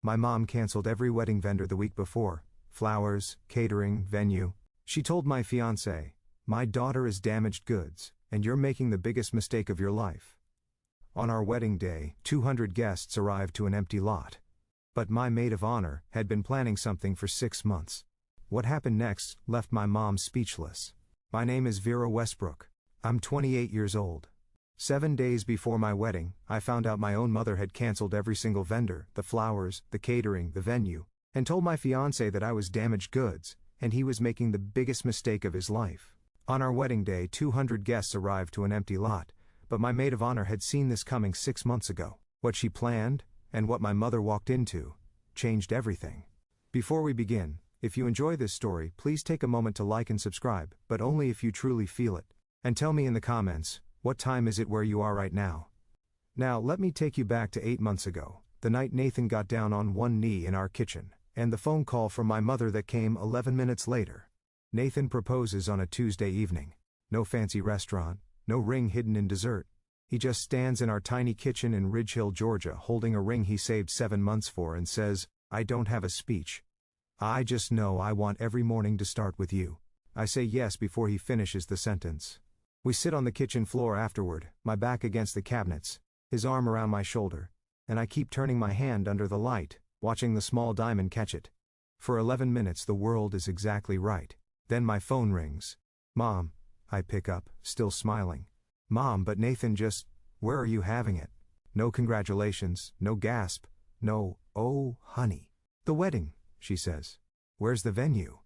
My mom canceled every wedding vendor the week before: flowers, catering, venue. She told my fiancé, "My daughter is damaged goods, and you're making the biggest mistake of your life." On our wedding day, 200 guests arrived to an empty lot. But my maid of honor had been planning something for 6 months. What happened next left my mom speechless. My name is Vera Westbrook. I'm 28 years old. 7 days before my wedding, I found out my own mother had canceled every single vendor, the flowers, the catering, the venue, and told my fiancé that I was damaged goods, and he was making the biggest mistake of his life. On our wedding day, 200 guests arrived to an empty lot, but my maid of honor had seen this coming 6 months ago. What she planned, and what my mother walked into, changed everything. Before we begin, if you enjoy this story, please take a moment to like and subscribe, but only if you truly feel it. And tell me in the comments, what time is it where you are right now? Now let me take you back to 8 months ago, the night Nathan got down on one knee in our kitchen, and the phone call from my mother that came 11 minutes later. Nathan proposes on a Tuesday evening. No fancy restaurant, no ring hidden in dessert. He just stands in our tiny kitchen in Ridge Hill, Georgia, holding a ring he saved 7 months for and says, "I don't have a speech. I just know I want every morning to start with you." I say yes before he finishes the sentence. We sit on the kitchen floor afterward, my back against the cabinets, his arm around my shoulder, and I keep turning my hand under the light, watching the small diamond catch it. For 11 minutes the world is exactly right. Then my phone rings. "Mom," I pick up, still smiling. "Mom, but Nathan just, where are you having it?" No congratulations, no gasp, no, "Oh, honey. The wedding," she says. "Where's the venue?"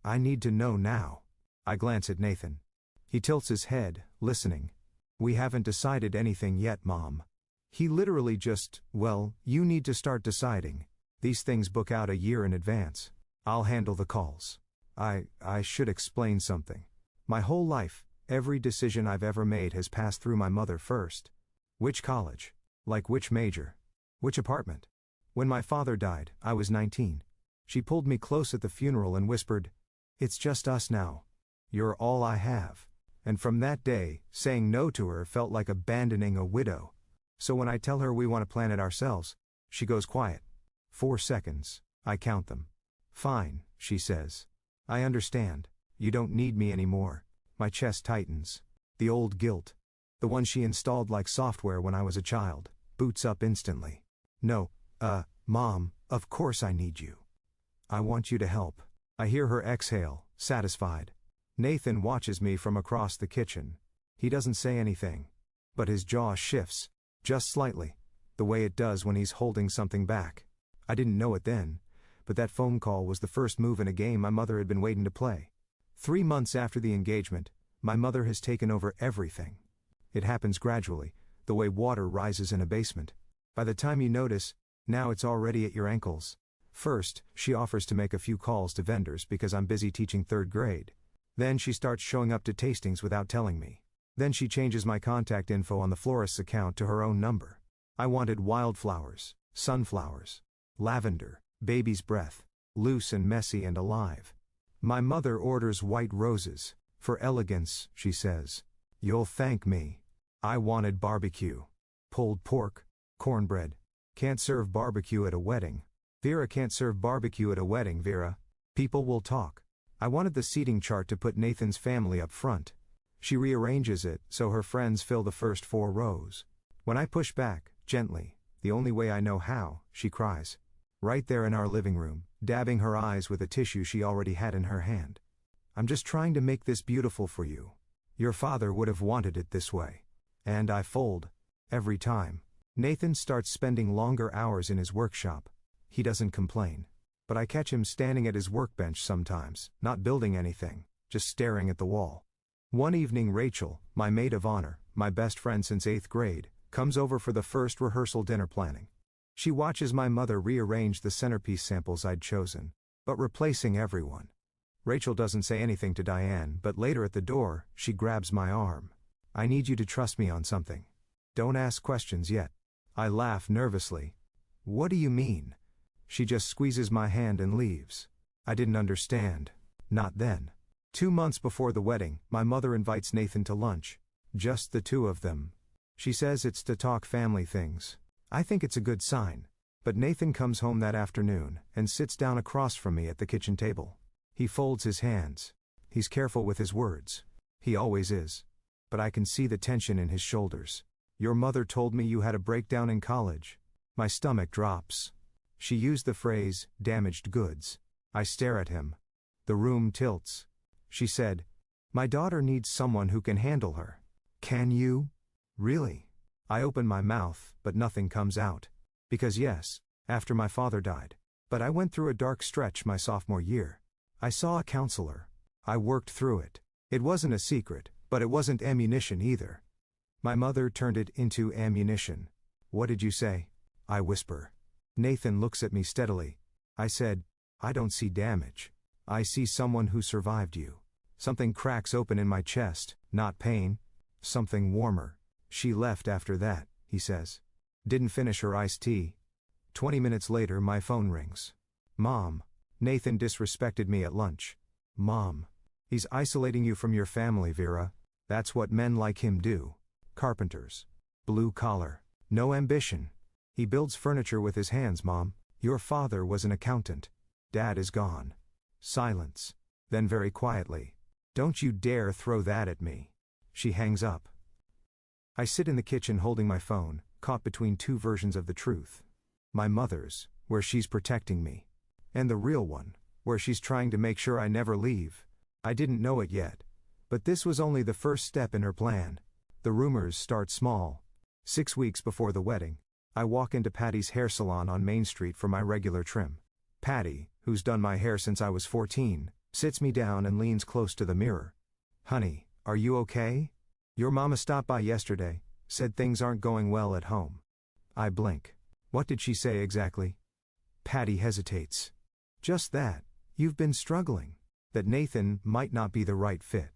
I need to know now. I glance at Nathan. He tilts his head, listening. "We haven't decided anything yet, Mom." He literally just, "Well, you need to start deciding. These things book out a year in advance. I'll handle the calls." I should explain something. My whole life, every decision I've ever made has passed through my mother first. Which college? Like which major? Which apartment? When my father died, I was 19. She pulled me close at the funeral and whispered, "It's just us now. You're all I have." And from that day, saying no to her felt like abandoning a widow. So when I tell her we want to plan it ourselves, she goes quiet. 4 seconds, I count them. "Fine," she says. "I understand. You don't need me anymore." My chest tightens. The old guilt, the one she installed like software when I was a child, boots up instantly. "No, Mom, of course I need you. I want you to help." I hear her exhale, satisfied. Nathan watches me from across the kitchen. He doesn't say anything, but his jaw shifts, just slightly, the way it does when he's holding something back. I didn't know it then, but that phone call was the first move in a game my mother had been waiting to play. 3 months after the engagement, my mother has taken over everything. It happens gradually, the way water rises in a basement. By the time you notice, now it's already at your ankles. First, she offers to make a few calls to vendors because I'm busy teaching 3rd grade. Then she starts showing up to tastings without telling me. Then she changes my contact info on the florist's account to her own number. I wanted wildflowers, sunflowers, lavender, baby's breath, loose and messy and alive. My mother orders white roses. "For elegance," she says. "You'll thank me." I wanted barbecue. Pulled pork, cornbread. Can't serve barbecue at a wedding. Vera can't serve barbecue at a wedding, Vera. People will talk. I wanted the seating chart to put Nathan's family up front. She rearranges it so her friends fill the first 4 rows. When I push back, gently, the only way I know how, she cries. Right there in our living room, dabbing her eyes with a tissue she already had in her hand. "I'm just trying to make this beautiful for you. Your father would have wanted it this way." And I fold. Every time. Nathan starts spending longer hours in his workshop. He doesn't complain. But I catch him standing at his workbench sometimes, not building anything, just staring at the wall. One evening Rachel, my maid of honor, my best friend since 8th grade, comes over for the first rehearsal dinner planning. She watches my mother rearrange the centerpiece samples I'd chosen, but replacing everyone. Rachel doesn't say anything to Diane, but later at the door, she grabs my arm. "I need you to trust me on something. Don't ask questions yet." I laugh nervously. "What do you mean?" She just squeezes my hand and leaves. I didn't understand. Not then. 2 months before the wedding, my mother invites Nathan to lunch. Just the 2 of them. She says it's to talk family things. I think it's a good sign. But Nathan comes home that afternoon and sits down across from me at the kitchen table. He folds his hands. He's careful with his words. He always is. But I can see the tension in his shoulders. Your mother told me you had a breakdown in college. My stomach drops. She used the phrase, damaged goods. I stare at him. The room tilts. She said, my daughter needs someone who can handle her. Can you? Really? I open my mouth, but nothing comes out. Because yes, after my father died. But I went through a dark stretch my sophomore year. I saw a counselor. I worked through it. It wasn't a secret, but it wasn't ammunition either. My mother turned it into ammunition. What did you say? I whisper. Nathan looks at me steadily. I said, I don't see damage. I see someone who survived you. Something cracks open in my chest, not pain. Something warmer. She left after that, he says. Didn't finish her iced tea. 20 minutes later my phone rings. Mom. Nathan disrespected me at lunch. Mom. He's isolating you from your family, Vera. That's what men like him do. Carpenters. Blue collar. No ambition. He builds furniture with his hands, Mom. Your father was an accountant. Dad is gone. Silence. Then very quietly. Don't you dare throw that at me. She hangs up. I sit in the kitchen holding my phone, caught between two versions of the truth. My mother's, where she's protecting me. And the real one, where she's trying to make sure I never leave. I didn't know it yet. But this was only the first step in her plan. The rumors start small. 6 weeks before the wedding, I walk into Patty's hair salon on Main Street for my regular trim. Patty, who's done my hair since I was 14, sits me down and leans close to the mirror. Honey, are you okay? Your mama stopped by yesterday, said things aren't going well at home. I blink. What did she say exactly? Patty hesitates. Just that, you've been struggling. That Nathan might not be the right fit.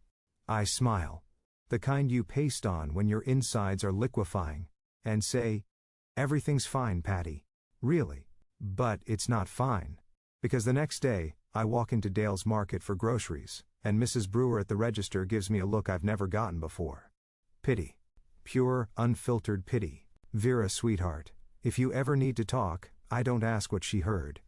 I smile. The kind you paste on when your insides are liquefying. And say, everything's fine, Patty. Really. But it's not fine. Because the next day, I walk into Dale's Market for groceries, and Mrs. Brewer at the register gives me a look I've never gotten before. Pity. Pure, unfiltered pity. Vera, sweetheart, if you ever need to talk, I don't ask what she heard.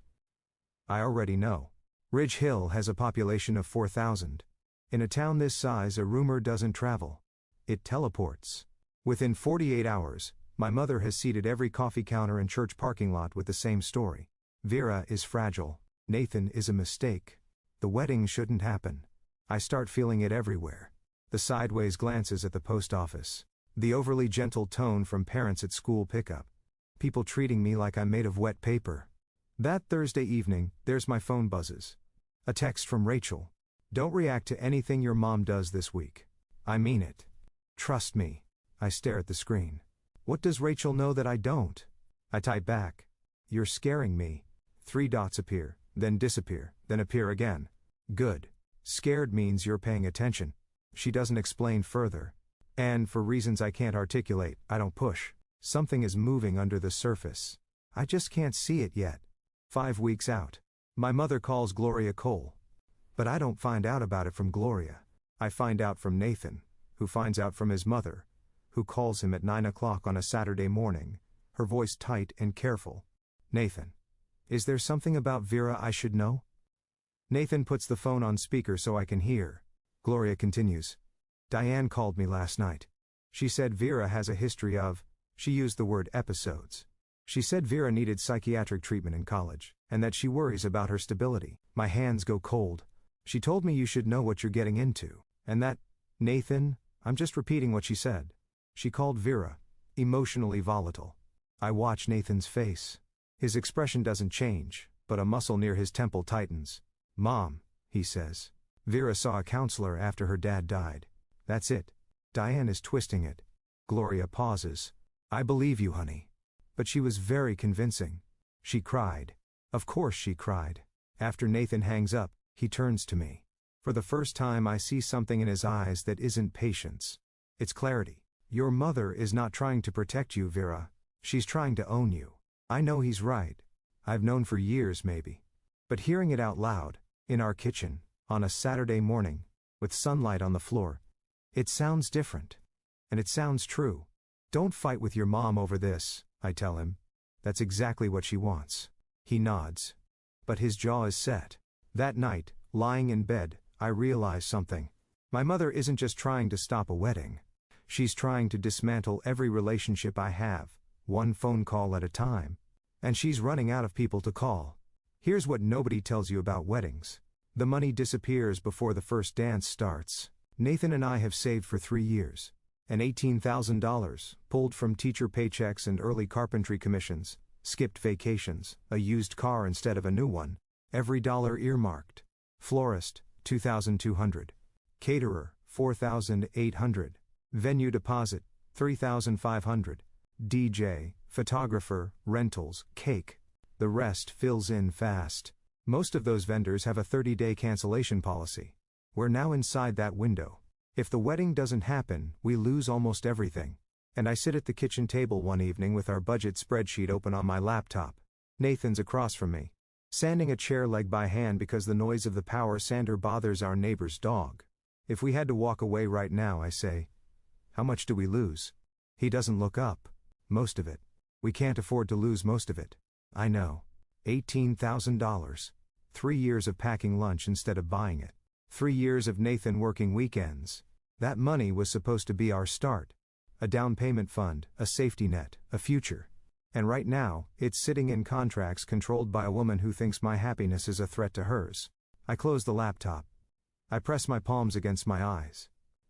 I already know. Ridge Hill has a population of 4,000. In a town this size, a rumor doesn't travel. It teleports. Within 48 hours, my mother has seated every coffee counter and church parking lot with the same story. Vera is fragile. Nathan is a mistake. The wedding shouldn't happen. I start feeling it everywhere. The sideways glances at the post office. The overly gentle tone from parents at school pickup. People treating me like I'm made of wet paper. That Thursday evening, there's my phone buzzes. A text from Rachel. Don't react to anything your mom does this week. I mean it. Trust me. I stare at the screen. What does Rachel know that I don't? I type back. You're scaring me. 3 dots appear, then disappear, then appear again. Good. Scared means you're paying attention. She doesn't explain further. And for reasons I can't articulate, I don't push. Something is moving under the surface. I just can't see it yet. 5 weeks out. My mother calls Gloria Cole. But I don't find out about it from Gloria. I find out from Nathan, who finds out from his mother, who calls him at 9 o'clock on a Saturday morning, her voice tight and careful. Nathan. Is there something about Vera I should know? Nathan puts the phone on speaker so I can hear. Gloria continues. Diane called me last night. She said Vera has a history of, she used the word episodes. She said Vera needed psychiatric treatment in college, and that she worries about her stability. My hands go cold. She told me you should know what you're getting into, and that, Nathan, I'm just repeating what she said. She called Vera emotionally volatile. I watch Nathan's face. His expression doesn't change, but a muscle near his temple tightens. Mom, he says. Vera saw a counselor after her dad died. That's it. Diane is twisting it. Gloria pauses. I believe you, honey. But she was very convincing. She cried. Of course she cried. After Nathan hangs up, he turns to me. For the first time I see something in his eyes that isn't patience. It's clarity. Your mother is not trying to protect you, Vera. She's trying to own you. I know he's right. I've known for years maybe. But hearing it out loud, in our kitchen, on a Saturday morning, with sunlight on the floor, it sounds different. And it sounds true. Don't fight with your mom over this, I tell him. That's exactly what she wants. He nods. But his jaw is set. That night, lying in bed, I realize something. My mother isn't just trying to stop a wedding. She's trying to dismantle every relationship I have, one phone call at a time. And she's running out of people to call. Here's what nobody tells you about weddings. The money disappears before the first dance starts. Nathan and I have saved for 3 years. And $18,000, pulled from teacher paychecks and early carpentry commissions, skipped vacations, a used car instead of a new one, every dollar earmarked. Florist, $2,200. Caterer, $4,800. Venue deposit, $3,500. DJ, photographer, rentals, cake. The rest fills in fast. Most of those vendors have a 30-day cancellation policy. We're now inside that window. If the wedding doesn't happen, we lose almost everything. And I sit at the kitchen table one evening with our budget spreadsheet open on my laptop. Nathan's across from me, sanding a chair leg by hand because the noise of the power sander bothers our neighbor's dog. If we had to walk away right now, I say, how much do we lose? He doesn't look up. Most of it. We can't afford to lose most of it. I know. $18,000. 3 years of packing lunch instead of buying it. 3 years of Nathan working weekends. That money was supposed to be our start. A down payment fund, a safety net, a future. And right now, it's sitting in contracts controlled by a woman who thinks my happiness is a threat to hers. I close the laptop. I press my palms against my eyes.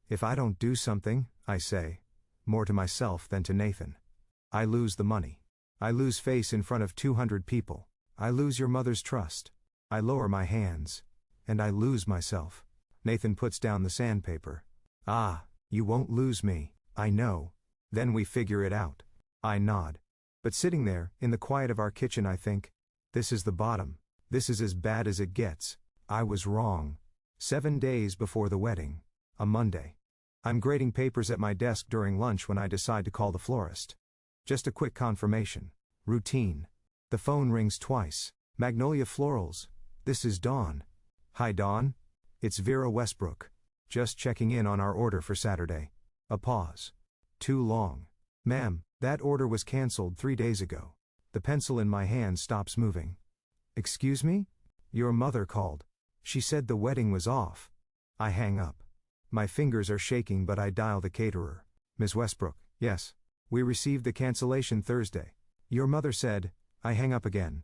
If I don't do something, I say, more to myself than to Nathan, I lose the money. I lose face in front of 200 people. I lose your mother's trust. I lower my hands. And I lose myself. Nathan puts down the sandpaper. Ah, you won't lose me, I know. Then we figure it out. I nod. But sitting there, in the quiet of our kitchen, I think, this is the bottom. This is as bad as it gets. I was wrong. 7 days before the wedding. A Monday. I'm grading papers at my desk during lunch when I decide to call the florist. Just a quick confirmation. Routine. The phone rings twice. Magnolia Florals. This is Dawn. Hi Dawn. It's Vera Westbrook. Just checking in on our order for Saturday. A pause. Too long. Ma'am, that order was cancelled 3 days ago. The pencil in my hand stops moving. Excuse me? Your mother called. She said the wedding was off. I hang up. My fingers are shaking, but I dial the caterer. Ms. Westbrook, yes. We received the cancellation Thursday. Your mother said. I hang up again.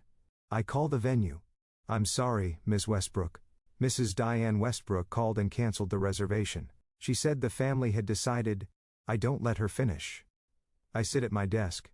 I call the venue. I'm sorry, Ms. Westbrook. Mrs. Diane Westbrook called and canceled the reservation. She said the family had decided. I don't let her finish. I sit at my desk.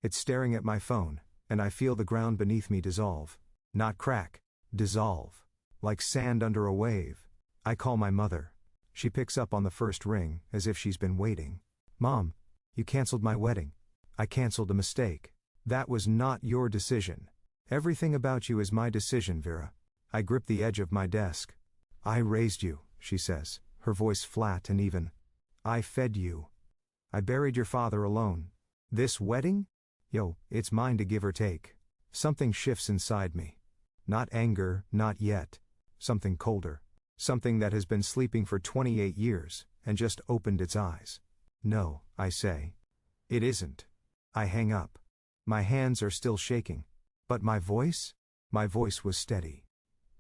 It's staring at my phone, and I feel the ground beneath me dissolve. Not crack. Dissolve. Like sand under a wave. I call my mother. She picks up on the first ring, as if she's been waiting. Mom, you canceled my wedding. I canceled a mistake. That was not your decision. Everything about you is my decision, Vera. I grip the edge of my desk. I raised you, she says, her voice flat and even. I fed you. I buried your father alone. This wedding? Yo, it's mine to give or take. Something shifts inside me. Not anger, not yet. Something colder. Something that has been sleeping for 28 years, and just opened its eyes. No, I say. It isn't. I hang up. My hands are still shaking. But my voice? My voice was steady.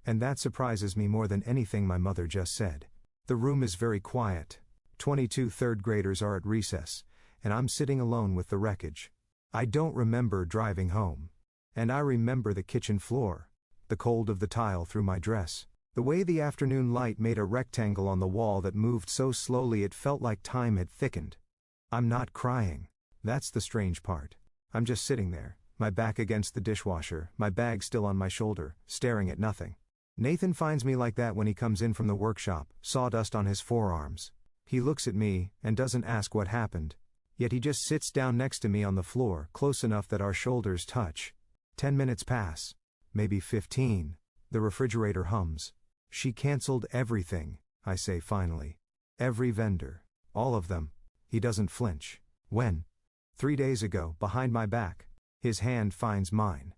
And that surprises me more than anything my mother just said. The room is very quiet. 22 third graders are at recess, and I'm sitting alone with the wreckage. I don't remember driving home. And I remember the kitchen floor. The cold of the tile through my dress. The way the afternoon light made a rectangle on the wall that moved so slowly it felt like time had thickened. I'm not crying. That's the strange part. I'm just sitting there, my back against the dishwasher, my bag still on my shoulder, staring at nothing. Nathan finds me like that when he comes in from the workshop, sawdust on his forearms. He looks at me, and doesn't ask what happened. Yet he just sits down next to me on the floor, close enough that our shoulders touch. 10 minutes pass. Maybe 15. The refrigerator hums. She canceled everything, I say finally. Every vendor. All of them. He doesn't flinch. When? 3 days ago, behind my back. His hand finds mine.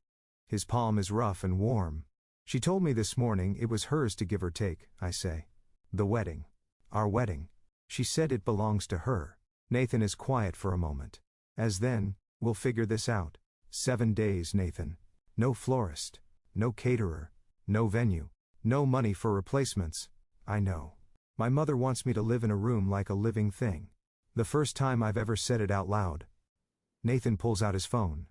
His palm is rough and warm. She told me this morning it was hers to give or take, I say. The wedding. Our wedding. She said it belongs to her. Nathan is quiet for a moment. As then, we'll figure this out. 7 days, Nathan. No florist. No caterer. No venue. No money for replacements. I know. My mother wants me to live in a room like a living thing. The first time I've ever said it out loud. Nathan pulls out his phone.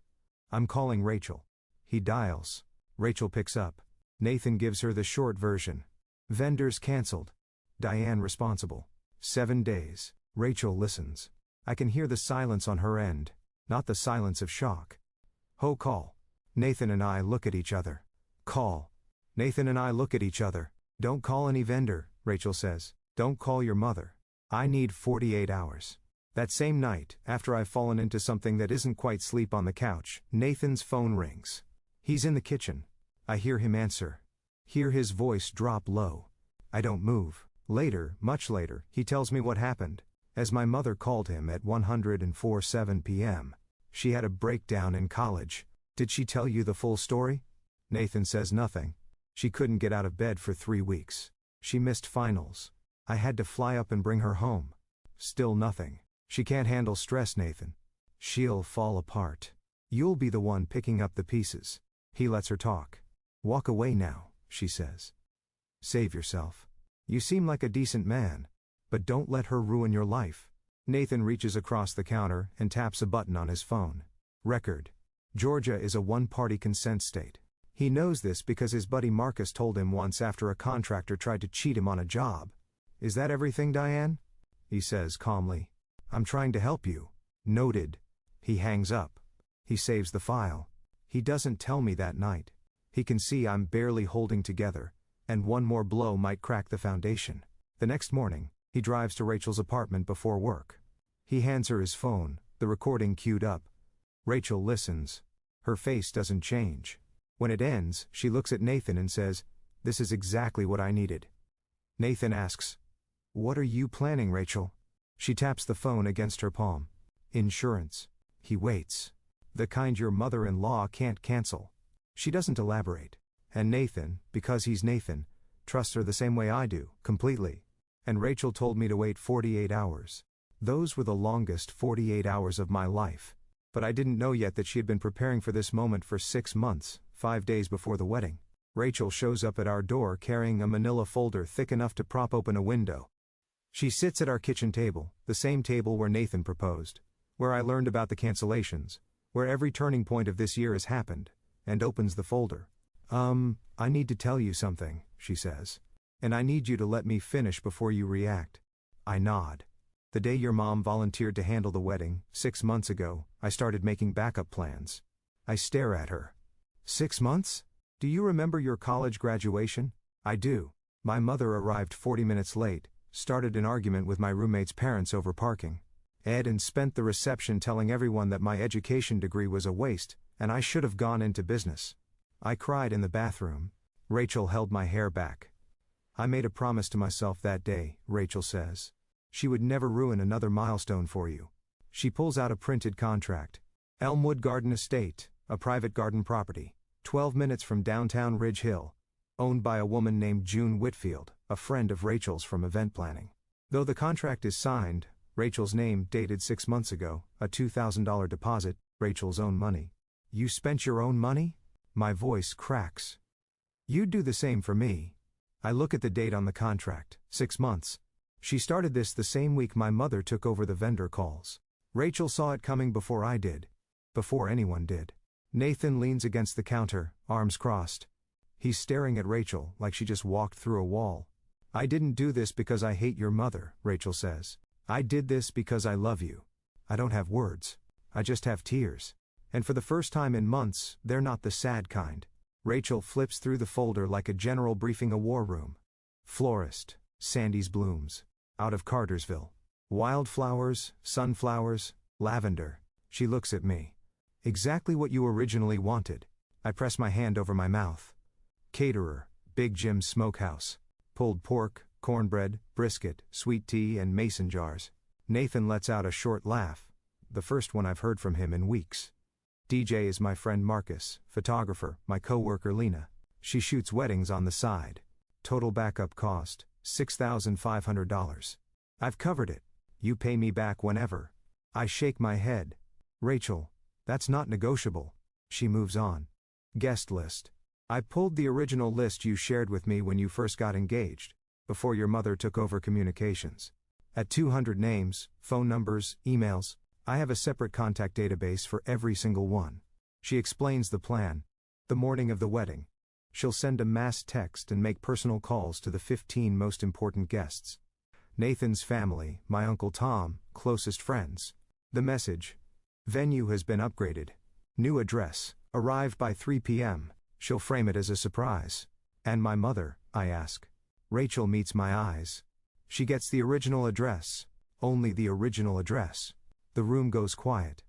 I'm calling Rachel. He dials. Rachel picks up. Nathan gives her the short version. Vendors cancelled. Diane responsible. 7 days. Rachel listens. I can hear the silence on her end, not the silence of shock. Ho call. Nathan and I look at each other. Call. Nathan and I look at each other. Don't call any vendor, Rachel says. Don't call your mother. I need 48 hours. That same night, after I've fallen into something that isn't quite sleep on the couch, Nathan's phone rings. He's in the kitchen. I hear him answer. Hear his voice drop low. I don't move. Later, much later, he tells me what happened. As my mother called him at 1:04 p.m. She had a breakdown in college. Did she tell you the full story? Nathan says nothing. She couldn't get out of bed for 3 weeks. She missed finals. I had to fly up and bring her home. Still nothing. She can't handle stress, Nathan. She'll fall apart. You'll be the one picking up the pieces. He lets her talk. Walk away now, she says. Save yourself. You seem like a decent man. But don't let her ruin your life. Nathan reaches across the counter and taps a button on his phone. Record. Georgia is a one-party consent state. He knows this because his buddy Marcus told him once after a contractor tried to cheat him on a job. Is that everything, Diane? He says calmly. I'm trying to help you. Noted. He hangs up. He saves the file. He doesn't tell me that night. He can see I'm barely holding together, and one more blow might crack the foundation. The next morning, he drives to Rachel's apartment before work. He hands her his phone, the recording queued up. Rachel listens. Her face doesn't change. When it ends, she looks at Nathan and says, "This is exactly what I needed." Nathan asks, "What are you planning, Rachel?" She taps the phone against her palm. "Insurance." He waits. "The kind your mother-in-law can't cancel." She doesn't elaborate. And Nathan, because he's Nathan, trusts her the same way I do, completely. And Rachel told me to wait 48 hours. Those were the longest 48 hours of my life. But I didn't know yet that she had been preparing for this moment for 6 months, 5 days before the wedding. Rachel shows up at our door carrying a manila folder thick enough to prop open a window. She sits at our kitchen table, the same table where Nathan proposed, where I learned about the cancellations, where every turning point of this year has happened, and opens the folder. I need to tell you something," she says. "And I need you to let me finish before you react." I nod. The day your mom volunteered to handle the wedding, 6 months ago, I started making backup plans. I stare at her. 6 months? Do you remember your college graduation? I do. My mother arrived 40 minutes late, started an argument with my roommate's parents over parking. Ed and spent the reception telling everyone that my education degree was a waste, and I should have gone into business. I cried in the bathroom. Rachel held my hair back. I made a promise to myself that day, Rachel says. She would never ruin another milestone for you. She pulls out a printed contract. Elmwood Garden Estate, a private garden property, 12 minutes from downtown Ridge Hill. Owned by a woman named June Whitfield, a friend of Rachel's from event planning. Though the contract is signed, Rachel's name dated 6 months ago, a $2,000 deposit, Rachel's own money. You spent your own money? My voice cracks. You'd do the same for me. I look at the date on the contract, 6 months. She started this the same week my mother took over the vendor calls. Rachel saw it coming before I did. Before anyone did. Nathan leans against the counter, arms crossed. He's staring at Rachel like she just walked through a wall. I didn't do this because I hate your mother, Rachel says. I did this because I love you. I don't have words. I just have tears. And for the first time in months, they're not the sad kind. Rachel flips through the folder like a general briefing a war room. Florist, Sandy's blooms. Out of Cartersville. Wildflowers, sunflowers, lavender. She looks at me. Exactly what you originally wanted. I press my hand over my mouth. Caterer, Big Jim's Smokehouse. Pulled pork, cornbread, brisket, sweet tea and mason jars. Nathan lets out a short laugh. The first one I've heard from him in weeks. DJ is my friend Marcus, photographer, my coworker Lena. She shoots weddings on the side. Total backup cost, $6,500. I've covered it. You pay me back whenever. I shake my head. Rachel, that's not negotiable. She moves on. Guest list. I pulled the original list you shared with me when you first got engaged, before your mother took over communications. At 200 names, phone numbers, emails, I have a separate contact database for every single one. She explains the plan. The morning of the wedding, she'll send a mass text and make personal calls to the 15 most important guests. Nathan's family, my Uncle Tom, closest friends. The message. Venue has been upgraded. New address, arrive by 3 p.m. She'll frame it as a surprise. And my mother, I ask. Rachel meets my eyes. She gets the original address. Only the original address. The room goes quiet.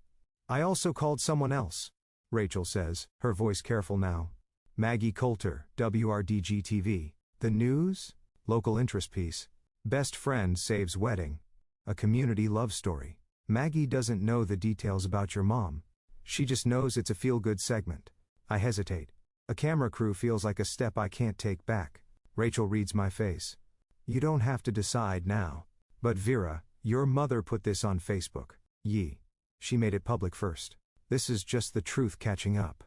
I also called someone else, Rachel says, her voice careful now. Maggie Coulter, WRDG-TV. The news? Local interest piece. Best friend saves wedding. A community love story. Maggie doesn't know the details about your mom. She just knows it's a feel-good segment. I hesitate. A camera crew feels like a step I can't take back. Rachel reads my face. You don't have to decide now. But Vera, your mother put this on Facebook. She made it public first. This is just the truth catching up.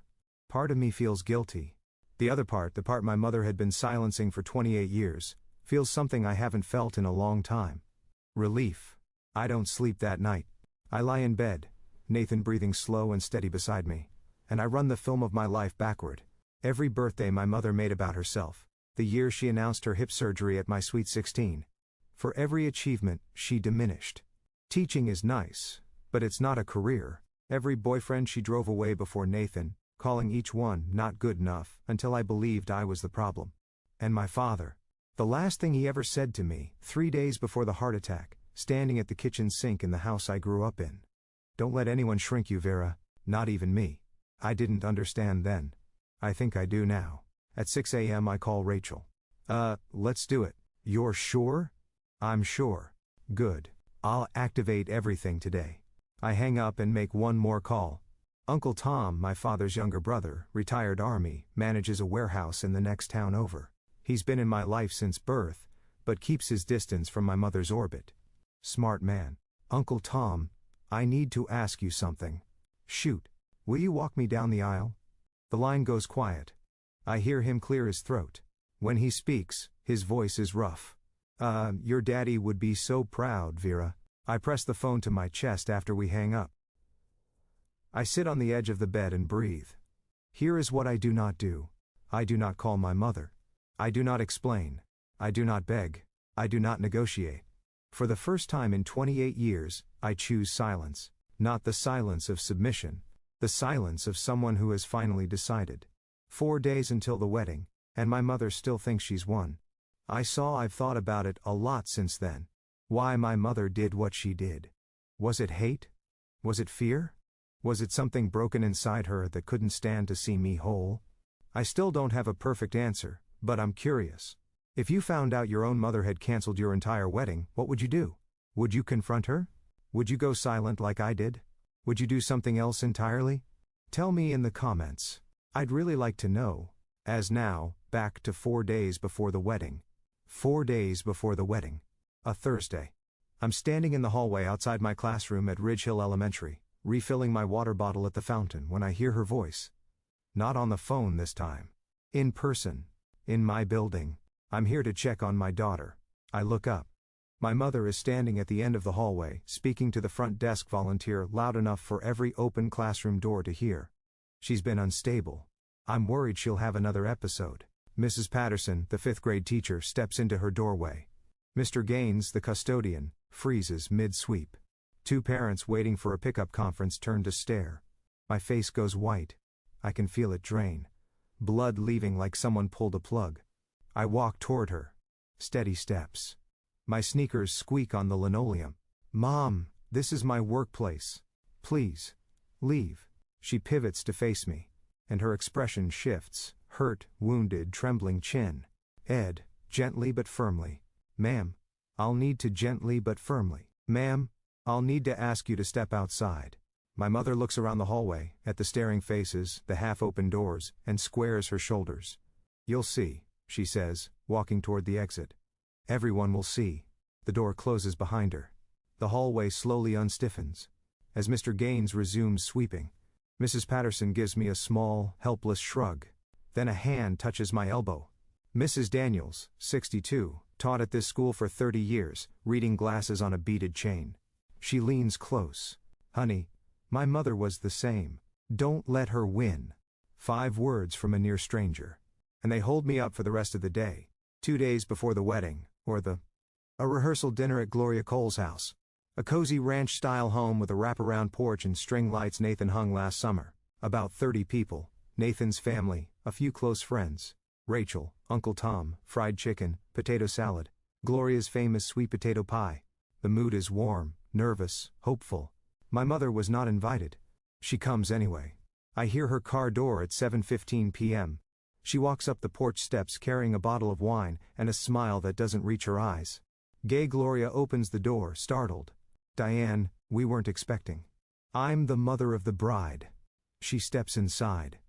Part of me feels guilty. The other part, the part my mother had been silencing for 28 years, feels something I haven't felt in a long time. Relief. I don't sleep that night. I lie in bed, Nathan breathing slow and steady beside me, and I run the film of my life backward. Every birthday my mother made about herself. The year she announced her hip surgery at my sweet 16. For every achievement, she diminished. Teaching is nice, but it's not a career. Every boyfriend she drove away before Nathan, calling each one not good enough, until I believed I was the problem. And my father. The last thing he ever said to me, 3 days before the heart attack, standing at the kitchen sink in the house I grew up in. Don't let anyone shrink you, Vera, not even me. I didn't understand then. I think I do now. At 6 a.m. I call Rachel. Let's do it. You're sure? I'm sure. Good. I'll activate everything today. I hang up and make one more call. Uncle Tom, my father's younger brother, retired Army, manages a warehouse in the next town over. He's been in my life since birth, but keeps his distance from my mother's orbit. Smart man. Uncle Tom, I need to ask you something. Shoot. Will you walk me down the aisle? The line goes quiet. I hear him clear his throat. When he speaks, his voice is rough. Your daddy would be so proud, Vera. I press the phone to my chest after we hang up. I sit on the edge of the bed and breathe. Here is what I do not do. I do not call my mother. I do not explain. I do not beg. I do not negotiate. For the first time in 28 years, I choose silence. Not the silence of submission. The silence of someone who has finally decided. 4 days until the wedding, and my mother still thinks she's won. I've thought about it a lot since then. Why my mother did what she did. Was it hate? Was it fear? Was it something broken inside her that couldn't stand to see me whole? I still don't have a perfect answer, but I'm curious. If you found out your own mother had canceled your entire wedding, what would you do? Would you confront her? Would you go silent like I did? Would you do something else entirely? Tell me in the comments. I'd really like to know. As now, back to 4 days before the wedding. 4 days before the wedding. A Thursday. I'm standing in the hallway outside my classroom at Ridge Hill Elementary, refilling my water bottle at the fountain when I hear her voice. Not on the phone this time. In person. In my building. I'm here to check on my daughter. I look up. My mother is standing at the end of the hallway, speaking to the front desk volunteer loud enough for every open classroom door to hear. She's been unstable. I'm worried she'll have another episode. Mrs. Patterson, the 5th grade teacher, steps into her doorway. Mr. Gaines, the custodian, freezes mid-sweep. 2 parents waiting for a pickup conference turn to stare. My face goes white. I can feel it drain. Blood leaving like someone pulled a plug. I walk toward her. Steady steps. My sneakers squeak on the linoleum. Mom, this is my workplace. Please. Leave. She pivots to face me. And her expression shifts. Hurt, wounded, trembling chin. Ed, gently but firmly. Ma'am, I'll need to gently but firmly. Ma'am, I'll need to ask you to step outside. My mother looks around the hallway, at the staring faces, the half-open doors, and squares her shoulders. You'll see, she says, walking toward the exit. Everyone will see. The door closes behind her. The hallway slowly unstiffens. As Mr. Gaines resumes sweeping. Mrs. Patterson gives me a small, helpless shrug. Then a hand touches my elbow. Mrs. Daniels, 62, taught at this school for 30 years, reading glasses on a beaded chain. She leans close. Honey, my mother was the same. Don't let her win. 5 words from a near stranger. And they hold me up for the rest of the day. 2 days before the wedding, a rehearsal dinner at Gloria Cole's house. A cozy ranch-style home with a wraparound porch and string lights Nathan hung last summer. About 30 people, Nathan's family, a few close friends. Rachel, Uncle Tom, fried chicken, potato salad, Gloria's famous sweet potato pie. The mood is warm, nervous, hopeful. My mother was not invited. She comes anyway. I hear her car door at 7:15 p.m. She walks up the porch steps carrying a bottle of wine and a smile that doesn't reach her eyes. Gay Gloria opens the door, startled. Diane, we weren't expecting. I'm the mother of the bride. She steps inside.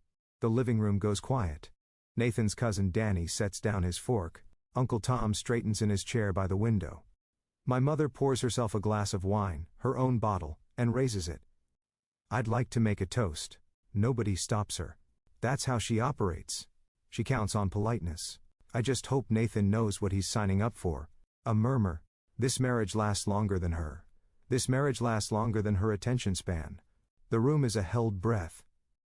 The living room goes quiet. Nathan's cousin Danny sets down his fork. Uncle Tom straightens in his chair by the window. My mother pours herself a glass of wine, her own bottle, and raises it. I'd like to make a toast. Nobody stops her. That's how she operates. She counts on politeness. I just hope Nathan knows what he's signing up for. A murmur. This marriage lasts longer than her. This marriage lasts longer than her attention span. The room is a held breath.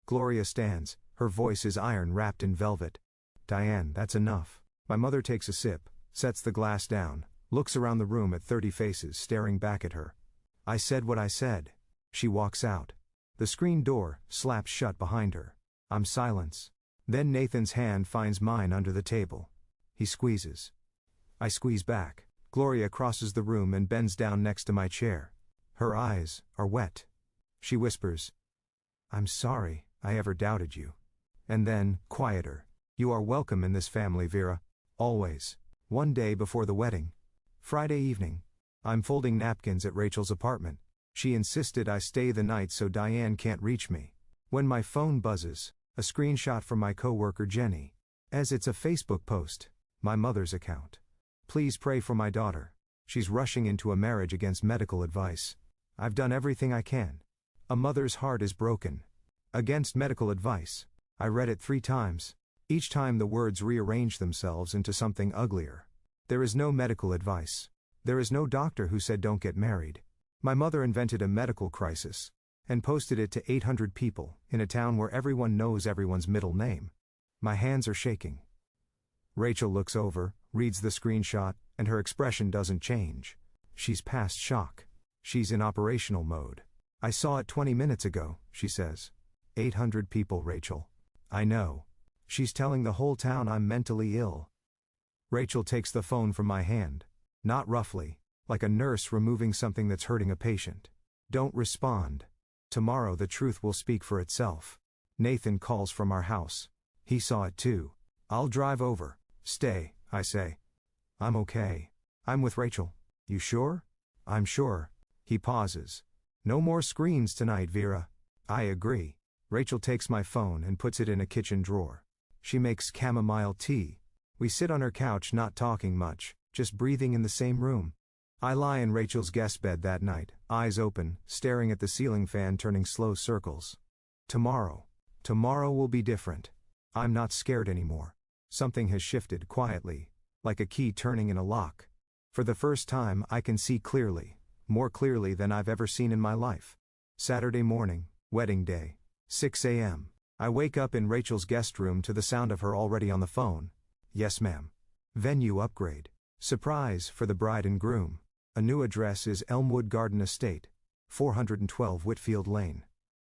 Gloria stands, her voice is iron wrapped in velvet. Diane, that's enough. My mother takes a sip, sets the glass down, looks around the room at 30 faces staring back at her. I said what I said. She walks out. The screen door slaps shut behind her. I'm silence. Then Nathan's hand finds mine under the table. He squeezes. I squeeze back. Gloria crosses the room and bends down next to my chair. Her eyes are wet. She whispers, I'm sorry I ever doubted you. And then, quieter. You are welcome in this family, Vera. Always. One day before the wedding. Friday evening. I'm folding napkins at Rachel's apartment. She insisted I stay the night so Diane can't reach me. When my phone buzzes, a screenshot from my coworker Jenny. As it's a Facebook post. My mother's account. Please pray for my daughter. She's rushing into a marriage against medical advice. I've done everything I can. A mother's heart is broken. Against medical advice. I read it 3 times. Each time the words rearrange themselves into something uglier. There is no medical advice. There is no doctor who said don't get married. My mother invented a medical crisis and posted it to 800 people in a town where everyone knows everyone's middle name. My hands are shaking. Rachel looks over, reads the screenshot, and her expression doesn't change. She's past shock. She's in operational mode. I saw it 20 minutes ago, she says. 800 people, Rachel. I know. She's telling the whole town I'm mentally ill. Rachel takes the phone from my hand. Not roughly, like a nurse removing something that's hurting a patient. Don't respond. Tomorrow the truth will speak for itself. Nathan calls from our house. He saw it too. I'll drive over. Stay, I say. I'm okay. I'm with Rachel. You sure? I'm sure. He pauses. No more screens tonight, Vera. I agree. Rachel takes my phone and puts it in a kitchen drawer. She makes chamomile tea. We sit on her couch not talking much, just breathing in the same room. I lie in Rachel's guest bed that night, eyes open, staring at the ceiling fan turning slow circles. Tomorrow will be different. I'm not scared anymore. Something has shifted quietly, like a key turning in a lock. For the first time I can see clearly, more clearly than I've ever seen in my life. Saturday morning, wedding day, 6 a.m. I wake up in Rachel's guest room to the sound of her already on the phone. Yes ma'am. Venue upgrade. Surprise for the bride and groom. A new address is Elmwood Garden Estate, 412 Whitfield Lane.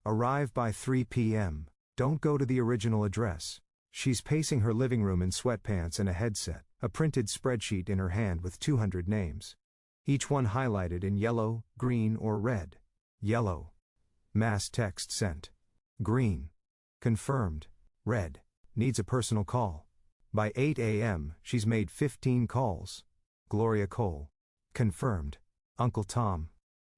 Arrive by 3 p.m. Don't go to the original address. She's pacing her living room in sweatpants and a headset, a printed spreadsheet in her hand with 200 names. Each one highlighted in yellow, green, or red. Yellow. Mass text sent. Green. Confirmed. Red. Needs a personal call. By 8 a.m., she's made 15 calls. Gloria Cole. Confirmed. Uncle Tom.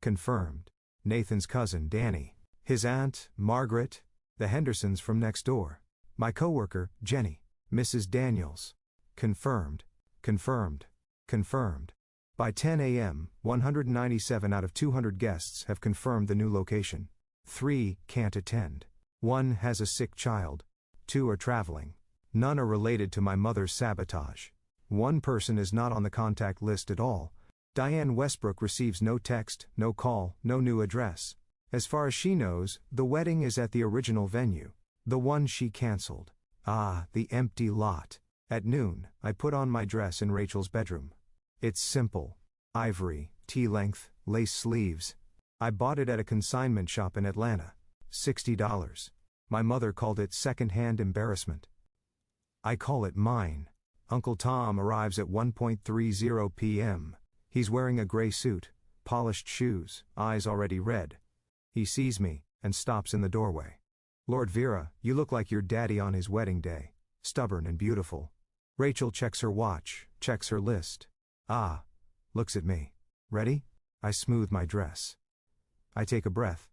Confirmed. Nathan's cousin Danny. His aunt, Margaret. The Hendersons from next door. My coworker, Jenny. Mrs. Daniels. Confirmed. Confirmed. Confirmed. By 10 a.m., 197 out of 200 guests have confirmed the new location. 3 can't attend. One has a sick child. 2 are traveling. None are related to my mother's sabotage. One person is not on the contact list at all. Diane Westbrook receives no text, no call, no new address. As far as she knows, the wedding is at the original venue. The one she canceled. Ah, the empty lot. At noon, I put on my dress in Rachel's bedroom. It's simple. Ivory, tea-length, lace sleeves. I bought it at a consignment shop in Atlanta. $60. My mother called it second-hand embarrassment. I call it mine. Uncle Tom arrives at 1:30 p.m. He's wearing a gray suit, polished shoes, eyes already red. He sees me, and stops in the doorway. Lord Vera, you look like your daddy on his wedding day. Stubborn and beautiful. Rachel checks her watch, checks her list. Ah. Looks at me. Ready? I smooth my dress. I take a breath.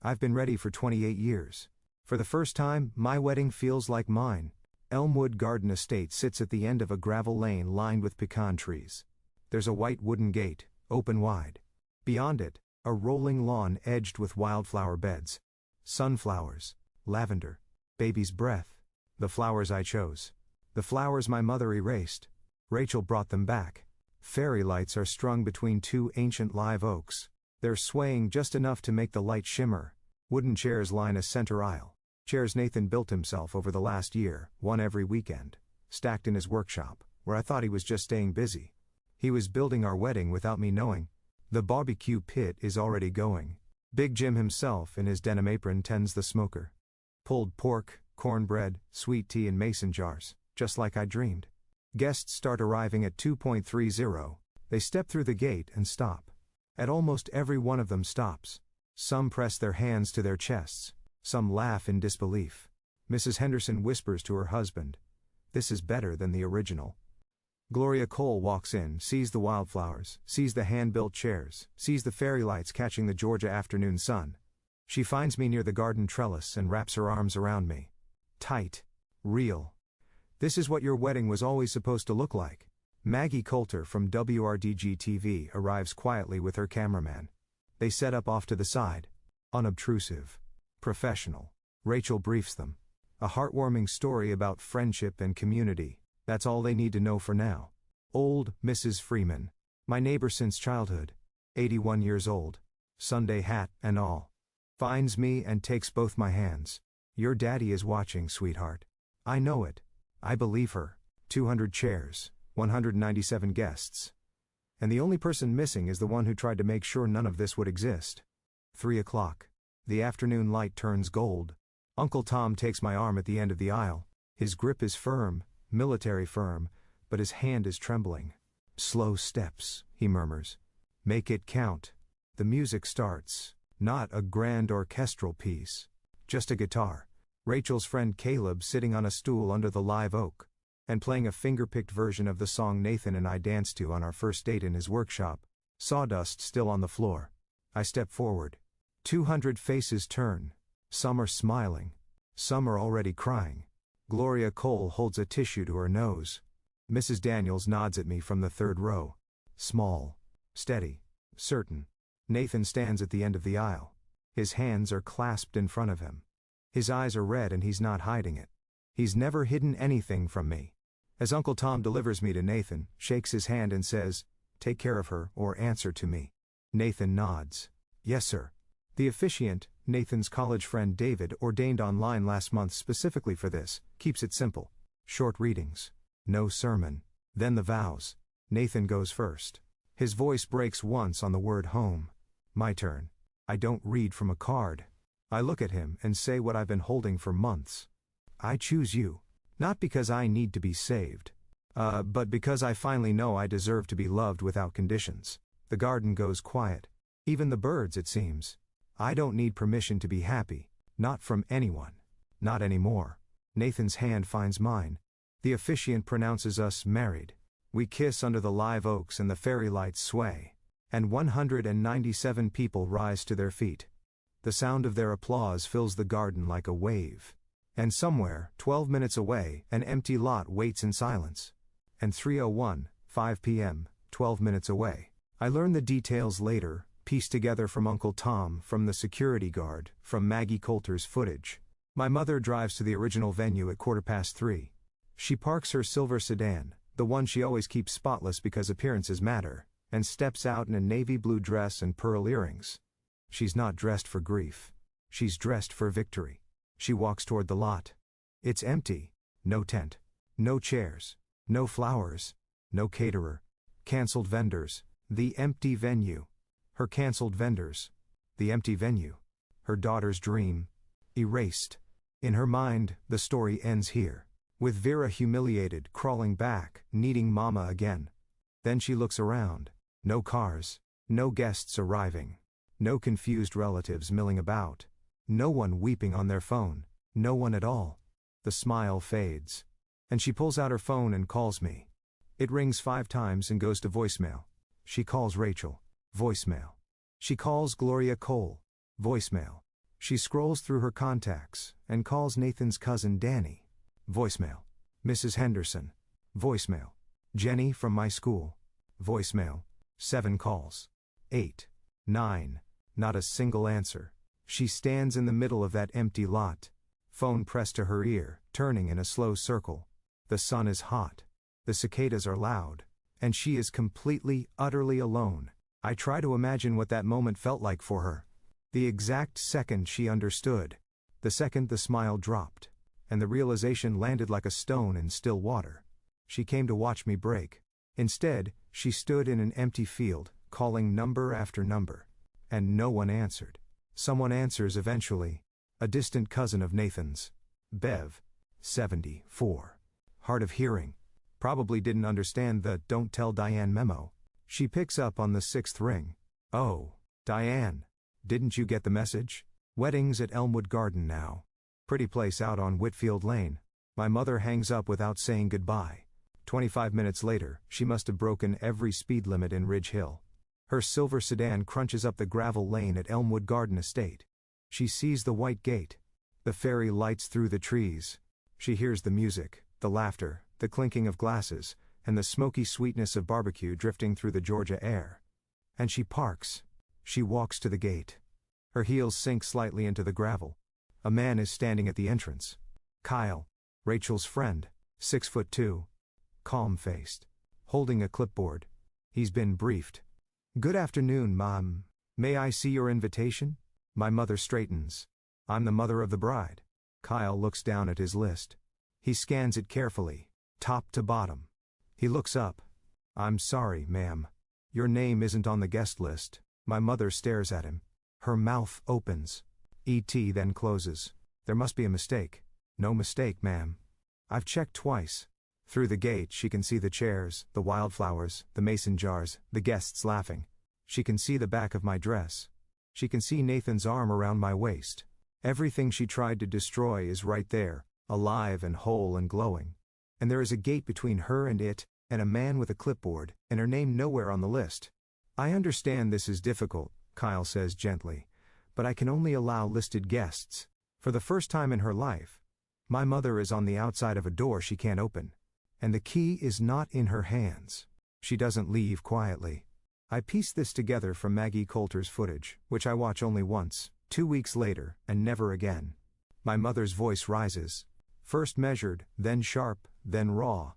I've been ready for 28 years. For the first time, my wedding feels like mine. Elmwood Garden Estate sits at the end of a gravel lane lined with pecan trees. There's a white wooden gate, open wide. Beyond it, a rolling lawn edged with wildflower beds. Sunflowers, lavender, baby's breath. The flowers I chose. The flowers my mother erased. Rachel brought them back. Fairy lights are strung between 2 ancient live oaks. They're swaying just enough to make the light shimmer. Wooden chairs line a center aisle. Chairs Nathan built himself over the last year, one every weekend. Stacked in his workshop, where I thought he was just staying busy. He was building our wedding without me knowing. The barbecue pit is already going. Big Jim himself in his denim apron tends the smoker. Pulled pork, cornbread, sweet tea in mason jars, just like I dreamed. Guests start arriving at 2:30. They step through the gate and stop. At almost every one of them stops. Some press their hands to their chests. Some laugh in disbelief. Mrs. Henderson whispers to her husband, "This is better than the original." Gloria Cole walks in, sees the wildflowers, sees the hand-built chairs, sees the fairy lights catching the Georgia afternoon sun. She finds me near the garden trellis and wraps her arms around me. Tight. Real. This is what your wedding was always supposed to look like. Maggie Coulter from WRDG-TV arrives quietly with her cameraman. They set up off to the side. Unobtrusive. Professional. Rachel briefs them. A heartwarming story about friendship and community. That's all they need to know for now. Old Mrs. Freeman. My neighbor since childhood. 81 years old. Sunday hat and all. Finds me and takes both my hands. Your daddy is watching, sweetheart. I know it. I believe her. 200 chairs, 197 guests. And the only person missing is the one who tried to make sure none of this would exist. 3 o'clock. The afternoon light turns gold. Uncle Tom takes my arm at the end of the aisle. His grip is firm, military firm, but his hand is trembling. Slow steps, he murmurs. Make it count. The music starts. Not a grand orchestral piece. Just a guitar. Rachel's friend Caleb sitting on a stool under the live oak. And playing a finger-picked version of the song Nathan and I danced to on our first date in his workshop. Sawdust still on the floor. I step forward. 200 faces turn. Some are smiling. Some are already crying. Gloria Cole holds a tissue to her nose. Mrs. Daniels nods at me from the third row. Small. Steady. Certain. Nathan stands at the end of the aisle. His hands are clasped in front of him. His eyes are red and he's not hiding it. He's never hidden anything from me. As Uncle Tom delivers me to Nathan, shakes his hand and says, "Take care of her or answer to me." Nathan nods. "Yes, sir." The officiant, Nathan's college friend David, ordained online last month specifically for this, keeps it simple. Short readings. No sermon. Then the vows. Nathan goes first. His voice breaks once on the word home. My turn. I don't read from a card. I look at him and say what I've been holding for months. I choose you. Not because I need to be saved. But because I finally know I deserve to be loved without conditions. The garden goes quiet. Even the birds, it seems. I don't need permission to be happy. Not from anyone. Not anymore. Nathan's hand finds mine. The officiant pronounces us married. We kiss under the live oaks and the fairy lights sway. And 197 people rise to their feet. The sound of their applause fills the garden like a wave. And somewhere, 12 minutes away, an empty lot waits in silence. And 3:01, 5 p.m., 12 minutes away. I learn the details later. pieced together from Uncle Tom, from the security guard, from Maggie Coulter's footage. My mother drives to the original venue at 3:15. She parks her silver sedan, the one she always keeps spotless because appearances matter, and steps out in a navy blue dress and pearl earrings. She's not dressed for grief. She's dressed for victory. She walks toward the lot. It's empty. No tent. No chairs. No flowers. No caterer. Cancelled vendors. The empty venue. Her cancelled vendors. The empty venue. Her daughter's dream. Erased. In her mind, the story ends here, with Vera humiliated, crawling back, needing Mama again. Then she looks around. No cars. No guests arriving. No confused relatives milling about. No one weeping on their phone. No one at all. The smile fades. And she pulls out her phone and calls me. It rings 5 times and goes to voicemail. She calls Rachel. Voicemail. She calls Gloria Cole. Voicemail. She scrolls through her contacts and calls Nathan's cousin Danny. Voicemail. Mrs. Henderson. Voicemail. Jenny from my school. Voicemail. 7 calls. 8. 9. Not a single answer. She stands in the middle of that empty lot. Phone pressed to her ear, turning in a slow circle. The sun is hot. The cicadas are loud. And she is completely, utterly alone. I try to imagine what that moment felt like for her. The exact second she understood. The second the smile dropped. And the realization landed like a stone in still water. She came to watch me break. Instead, she stood in an empty field, calling number after number. And no one answered. Someone answers eventually. A distant cousin of Nathan's. Bev. 74. Hard of hearing. Probably didn't understand the "Don't Tell Diane" memo. She picks up on the 6th ring. Oh, Diane. Didn't you get the message? Weddings at Elmwood Garden now. Pretty place out on Whitfield Lane. My mother hangs up without saying goodbye. 25 minutes later, she must have broken every speed limit in Ridge Hill. Her silver sedan crunches up the gravel lane at Elmwood Garden Estate. She sees the white gate. The fairy lights through the trees. She hears the music, the laughter, the clinking of glasses, and the smoky sweetness of barbecue drifting through the Georgia air. And she parks. She walks to the gate. Her heels sink slightly into the gravel. A man is standing at the entrance. Kyle, Rachel's friend, 6'2", calm-faced, holding a clipboard. He's been briefed. Good afternoon, Mom. May I see your invitation? My mother straightens. I'm the mother of the bride. Kyle looks down at his list. He scans it carefully, top to bottom. He looks up. I'm sorry, ma'am. Your name isn't on the guest list. My mother stares at him. Her mouth opens. E.T. then closes. There must be a mistake. No mistake, ma'am. I've checked twice. Through the gate she can see the chairs, the wildflowers, the mason jars, the guests laughing. She can see the back of my dress. She can see Nathan's arm around my waist. Everything she tried to destroy is right there, alive and whole and glowing. And there is a gate between her and it, and a man with a clipboard, and her name nowhere on the list. I understand this is difficult, Kyle says gently, but I can only allow listed guests. For the first time in her life, my mother is on the outside of a door she can't open. And the key is not in her hands. She doesn't leave quietly. I piece this together from Maggie Coulter's footage, which I watch only once, 2 weeks later, and never again. My mother's voice rises. First measured, then sharp, then raw.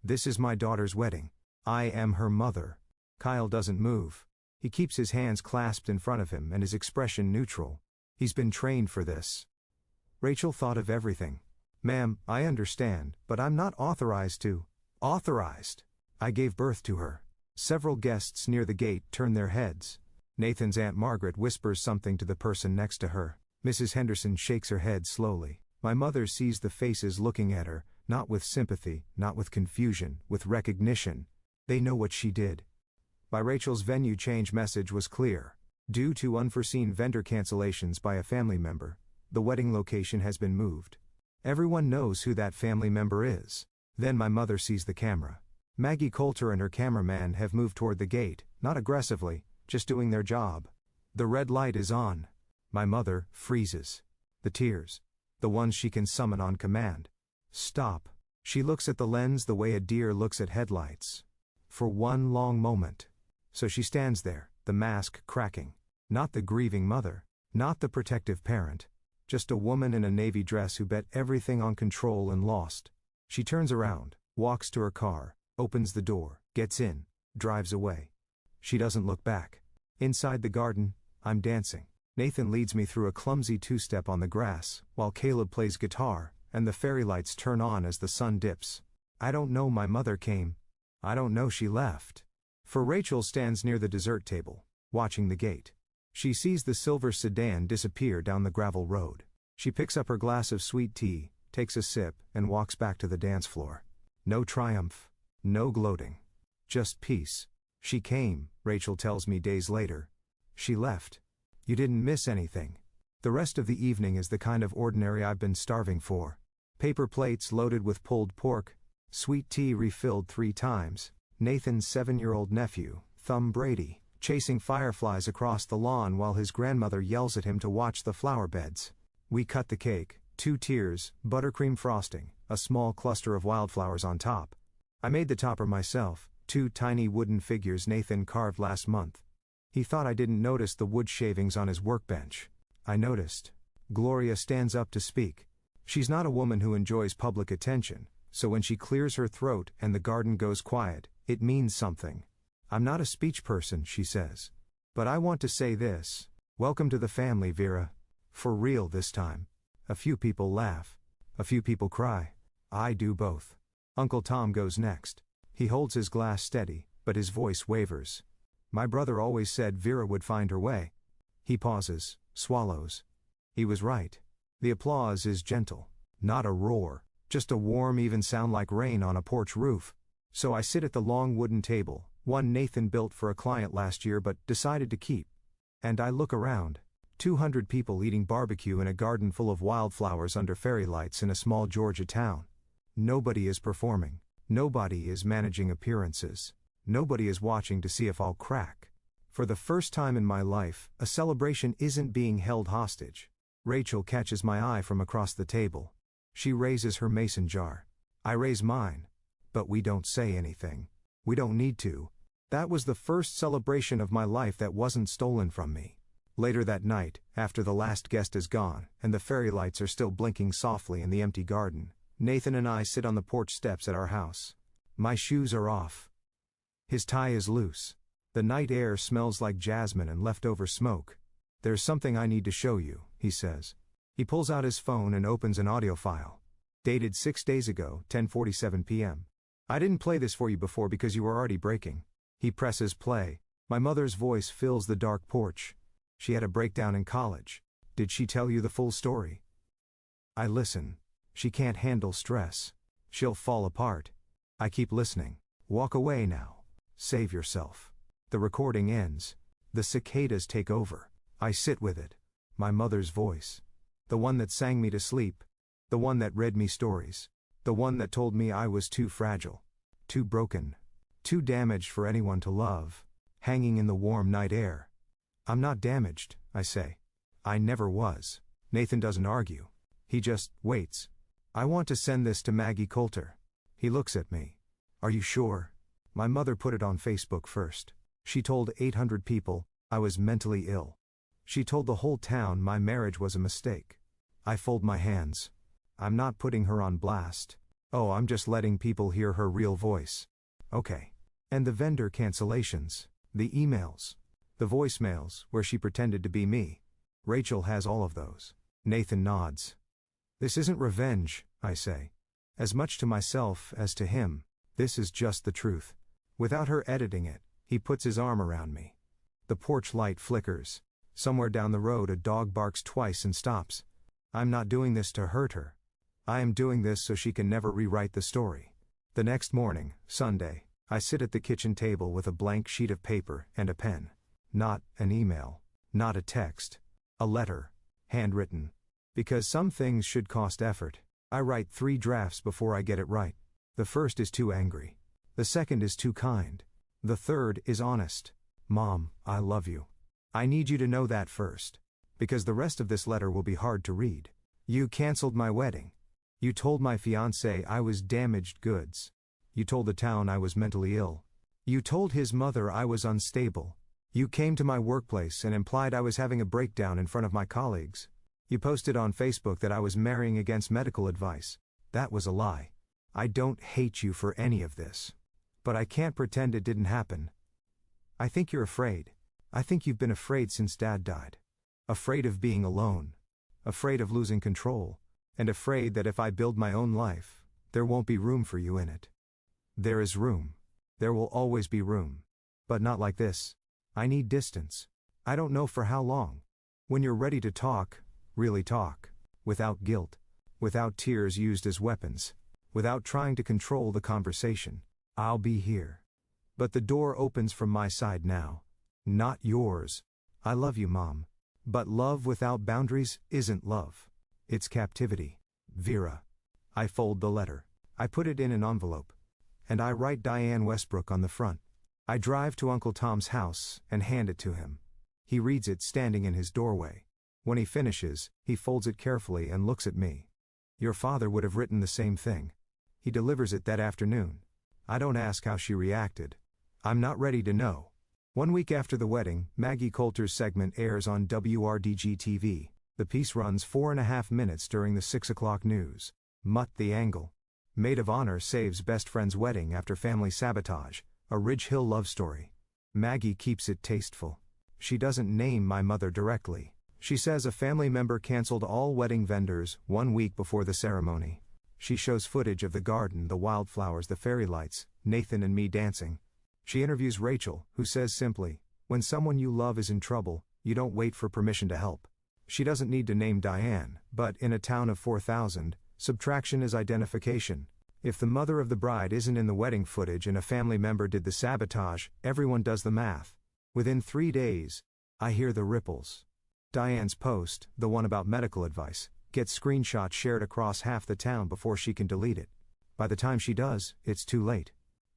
This is my daughter's wedding. I am her mother. Kyle doesn't move. He keeps his hands clasped in front of him and his expression neutral. He's been trained for this. Rachel thought of everything. Ma'am, I understand, but I'm not authorized to. Authorized. I gave birth to her. Several guests near the gate turn their heads. Nathan's Aunt Margaret whispers something to the person next to her. Mrs. Henderson shakes her head slowly. My mother sees the faces looking at her, not with sympathy, not with confusion, with recognition. They know what she did. By Rachel's venue change message was clear. Due to unforeseen vendor cancellations by a family member, the wedding location has been moved. Everyone knows who that family member is. Then my mother sees the camera. Maggie Coulter and her cameraman have moved toward the gate, not aggressively, just doing their job. The red light is on. My mother freezes. The tears. The ones she can summon on command. Stop. She looks at the lens the way a deer looks at headlights. For one long moment. So she stands there, the mask cracking. Not the grieving mother. Not the protective parent. Just a woman in a navy dress who bet everything on control and lost. She turns around, walks to her car, opens the door, gets in, drives away. She doesn't look back. Inside the garden, I'm dancing. Nathan leads me through a clumsy two-step on the grass, while Caleb plays guitar, and the fairy lights turn on as the sun dips. I don't know my mother came. I don't know she left. For Rachel stands near the dessert table, watching the gate. She sees the silver sedan disappear down the gravel road. She picks up her glass of sweet tea, takes a sip, and walks back to the dance floor. No triumph. No gloating. Just peace. She came, Rachel tells me days later. She left. You didn't miss anything. The rest of the evening is the kind of ordinary I've been starving for. Paper plates loaded with pulled pork, sweet tea refilled 3 times, Nathan's 7-year-old nephew, Thumb Brady, chasing fireflies across the lawn while his grandmother yells at him to watch the flower beds. We cut the cake, 2 tiers, buttercream frosting, a small cluster of wildflowers on top. I made the topper myself, 2 tiny wooden figures Nathan carved last month. He thought I didn't notice the wood shavings on his workbench. I noticed. Gloria stands up to speak. She's not a woman who enjoys public attention, so when she clears her throat and the garden goes quiet, it means something. I'm not a speech person, she says. But I want to say this. Welcome to the family, Vera. For real this time. A few people laugh. A few people cry. I do both. Uncle Tom goes next. He holds his glass steady, but his voice wavers. My brother always said Vera would find her way. He pauses, swallows. He was right. The applause is gentle. Not a roar, just a warm even sound like rain on a porch roof. So I sit at the long wooden table, one Nathan built for a client last year but decided to keep. And I look around. 200 people eating barbecue in a garden full of wildflowers under fairy lights in a small Georgia town. Nobody is performing. Nobody is managing appearances. Nobody is watching to see if I'll crack. For the first time in my life, a celebration isn't being held hostage. Rachel catches my eye from across the table. She raises her mason jar. I raise mine. But we don't say anything. We don't need to. That was the first celebration of my life that wasn't stolen from me. Later that night, after the last guest is gone, and the fairy lights are still blinking softly in the empty garden, Nathan and I sit on the porch steps at our house. My shoes are off. His tie is loose. The night air smells like jasmine and leftover smoke. There's something I need to show you, he says. He pulls out his phone and opens an audio file. Dated 6 days ago, 10:47 p.m. I didn't play this for you before because you were already breaking. He presses play. My mother's voice fills the dark porch. She had a breakdown in college. Did she tell you the full story? I listen. She can't handle stress. She'll fall apart. I keep listening. Walk away now. Save yourself. The recording ends. The cicadas take over. I sit with it. My mother's voice. The one that sang me to sleep. The one that read me stories. The one that told me I was too fragile. Too broken. Too damaged for anyone to love. Hanging in the warm night air. I'm not damaged, I say. I never was. Nathan doesn't argue. He just waits. I want to send this to Maggie Coulter. He looks at me. Are you sure? My mother put it on Facebook first. She told 800 people I was mentally ill. She told the whole town my marriage was a mistake. I fold my hands. I'm not putting her on blast. Oh, I'm just letting people hear her real voice. Okay. And the vendor cancellations, the emails, the voicemails where she pretended to be me. Rachel has all of those. Nathan nods. This isn't revenge, I say. As much to myself as to him, this is just the truth. Without her editing it, he puts his arm around me. The porch light flickers. Somewhere down the road a dog barks twice and stops. I'm not doing this to hurt her. I am doing this so she can never rewrite the story. The next morning, Sunday, I sit at the kitchen table with a blank sheet of paper and a pen. Not an email. Not a text. A letter. Handwritten. Because some things should cost effort, I write 3 drafts before I get it right. The first is too angry. The second is too kind. The third is honest. Mom, I love you. I need you to know that first. Because the rest of this letter will be hard to read. You canceled my wedding. You told my fiancé I was damaged goods. You told the town I was mentally ill. You told his mother I was unstable. You came to my workplace and implied I was having a breakdown in front of my colleagues. You posted on Facebook that I was marrying against medical advice. That was a lie. I don't hate you for any of this. But I can't pretend it didn't happen. I think you're afraid. I think you've been afraid since Dad died. Afraid of being alone. Afraid of losing control. And afraid that if I build my own life, there won't be room for you in it. There is room. There will always be room. But not like this. I need distance. I don't know for how long. When you're ready to talk, really talk. Without guilt. Without tears used as weapons. Without trying to control the conversation. I'll be here. But the door opens from my side now. Not yours. I love you, Mom. But love without boundaries isn't love. It's captivity. Vera. I fold the letter. I put it in an envelope. And I write Diane Westbrook on the front. I drive to Uncle Tom's house and hand it to him. He reads it standing in his doorway. When he finishes, he folds it carefully and looks at me. Your father would have written the same thing. He delivers it that afternoon. I don't ask how she reacted. I'm not ready to know. 1 week after the wedding, Maggie Coulter's segment airs on WRDG-TV. The piece runs 4.5 minutes during the 6 o'clock news. Mutt the angle. Maid of honor saves best friend's wedding after family sabotage. A Ridge Hill love story. Maggie keeps it tasteful. She doesn't name my mother directly. She says a family member canceled all wedding vendors 1 week before the ceremony. She shows footage of the garden, the wildflowers, the fairy lights, Nathan and me dancing. She interviews Rachel, who says simply, when someone you love is in trouble, you don't wait for permission to help. She doesn't need to name Diane, but in a town of 4,000, subtraction is identification. If the mother of the bride isn't in the wedding footage and a family member did the sabotage, everyone does the math. Within 3 days, I hear the ripples. Diane's post, the one about medical advice, gets screenshots shared across half the town before she can delete it. By the time she does, it's too late.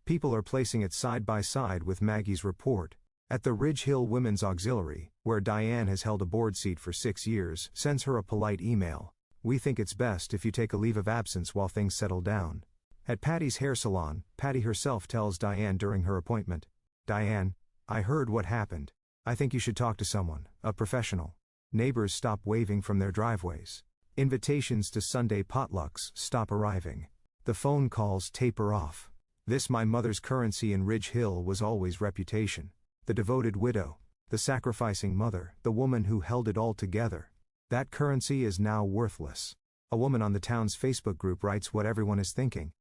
People are placing it side by side with Maggie's report. At the Ridge Hill Women's Auxiliary, where Diane has held a board seat for 6 years, sends her a polite email. We think it's best if you take a leave of absence while things settle down. At Patty's hair salon, Patty herself tells Diane during her appointment, Diane, I heard what happened. I think you should talk to someone, a professional. Neighbors stop waving from their driveways. Invitations to Sunday potlucks stop arriving. The phone calls taper off. This my mother's currency in Ridge Hill was always reputation. The devoted widow, the sacrificing mother, the woman who held it all together. That currency is now worthless. A woman on the town's Facebook group writes what everyone is thinking.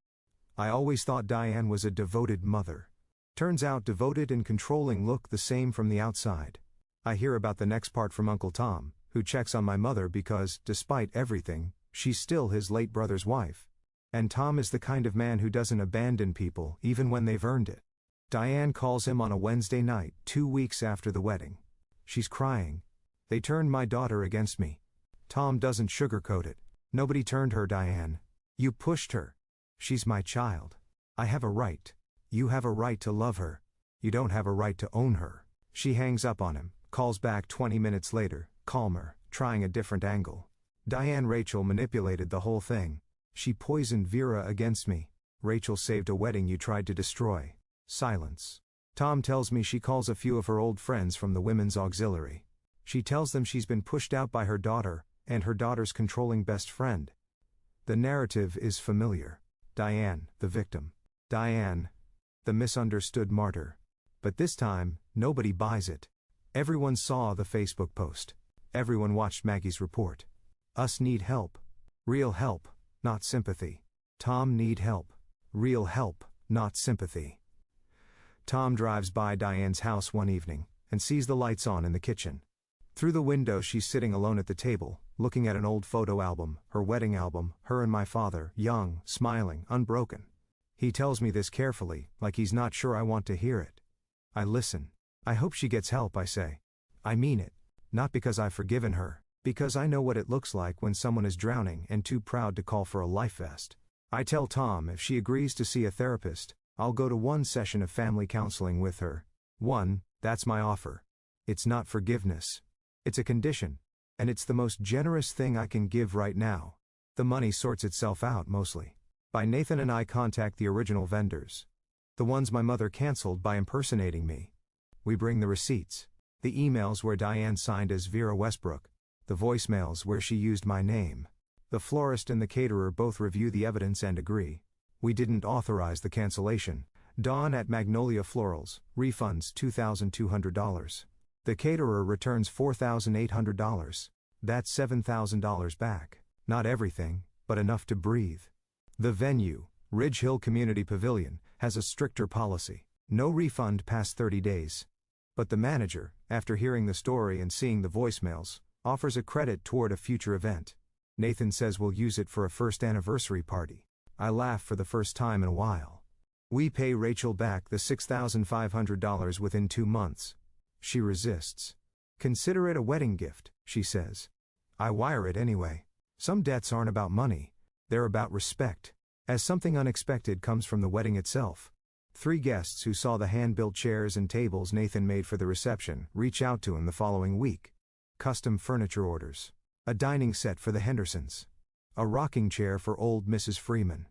I always thought Diane was a devoted mother. Turns out devoted and controlling look the same from the outside. I hear about the next part from Uncle Tom, who checks on my mother because, despite everything, she's still his late brother's wife. And Tom is the kind of man who doesn't abandon people even when they've earned it. Diane calls him on a Wednesday night, 2 weeks after the wedding. She's crying. They turned my daughter against me. Tom doesn't sugarcoat it. Nobody turned her, Diane. You pushed her. She's my child. I have a right. You have a right to love her. You don't have a right to own her. She hangs up on him, calls back 20 minutes later, calmer, trying a different angle. Diane Rachel manipulated the whole thing. She poisoned Vera against me. Rachel saved a wedding you tried to destroy. Silence. Tom tells me she calls a few of her old friends from the women's auxiliary. She tells them she's been pushed out by her daughter, and her daughter's controlling best friend. The narrative is familiar. Diane, the victim. Diane, the misunderstood martyr. But this time, nobody buys it. Everyone saw the Facebook post. Everyone watched Maggie's report. Us need help. Real help, not sympathy. Tom need help. Real help, not sympathy. Tom drives by Diane's house one evening, and sees the lights on in the kitchen. Through the window she's sitting alone at the table, looking at an old photo album, her wedding album, her and my father, young, smiling, unbroken. He tells me this carefully, like he's not sure I want to hear it. I listen. I hope she gets help, I say. I mean it. Not because I've forgiven her, because I know what it looks like when someone is drowning and too proud to call for a life vest. I tell Tom if she agrees to see a therapist, I'll go to 1 session of family counseling with her. 1, that's my offer. It's not forgiveness. It's a condition. And it's the most generous thing I can give right now. The money sorts itself out mostly. By Nathan and I contact the original vendors. The ones my mother canceled by impersonating me. We bring the receipts. The emails where Diane signed as Vera Westbrook. The voicemails where she used my name. The florist and the caterer both review the evidence and agree. We didn't authorize the cancellation. Dawn at Magnolia Florals, refunds $2,200. The caterer returns $4,800. That's $7,000 back. Not everything, but enough to breathe. The venue, Ridge Hill Community Pavilion, has a stricter policy. No refund past 30 days. But the manager, after hearing the story and seeing the voicemails, offers a credit toward a future event. Nathan says we'll use it for a first anniversary party. I laugh for the first time in a while. We pay Rachel back the $6,500 within 2 months. She resists. Consider it a wedding gift, she says. I wire it anyway. Some debts aren't about money. They're about respect. As something unexpected comes from the wedding itself. 3 guests who saw the hand-built chairs and tables Nathan made for the reception reach out to him the following week. Custom furniture orders. A dining set for the Hendersons. A rocking chair for old Mrs. Freeman.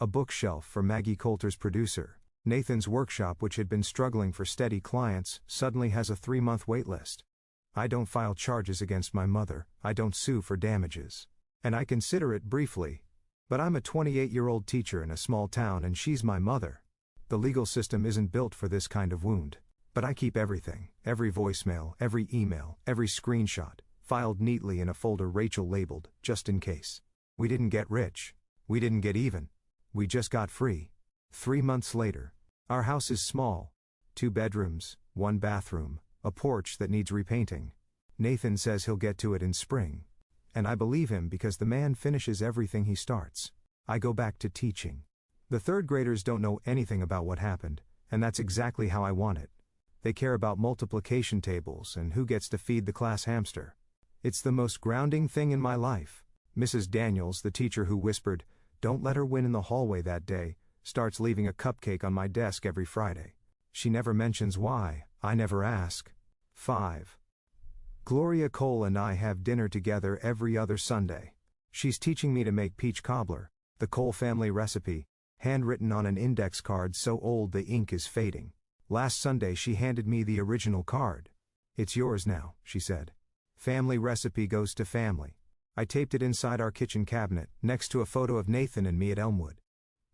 A bookshelf for Maggie Coulter's producer. Nathan's workshop, which had been struggling for steady clients, suddenly has a 3-month wait list. I don't file charges against my mother, I don't sue for damages. And I consider it briefly. But I'm a 28-year-old teacher in a small town and she's my mother. The legal system isn't built for this kind of wound. But I keep everything, every voicemail, every email, every screenshot, filed neatly in a folder Rachel labeled, just in case. We didn't get rich. We didn't get even. We just got free. 3 months later. Our house is small. 2 bedrooms, 1 bathroom, a porch that needs repainting. Nathan says he'll get to it in spring. And I believe him because the man finishes everything he starts. I go back to teaching. The 3rd graders don't know anything about what happened, and that's exactly how I want it. They care about multiplication tables and who gets to feed the class hamster. It's the most grounding thing in my life. Mrs. Daniels, the teacher who whispered, "Don't let her win in the hallway that day," starts leaving a cupcake on my desk every Friday. She never mentions why, I never ask. 5. Gloria Cole and I have dinner together every other Sunday. She's teaching me to make peach cobbler, the Cole family recipe, handwritten on an index card so old the ink is fading. Last Sunday she handed me the original card. "It's yours now," she said. Family recipe goes to family. I taped it inside our kitchen cabinet, next to a photo of Nathan and me at Elmwood.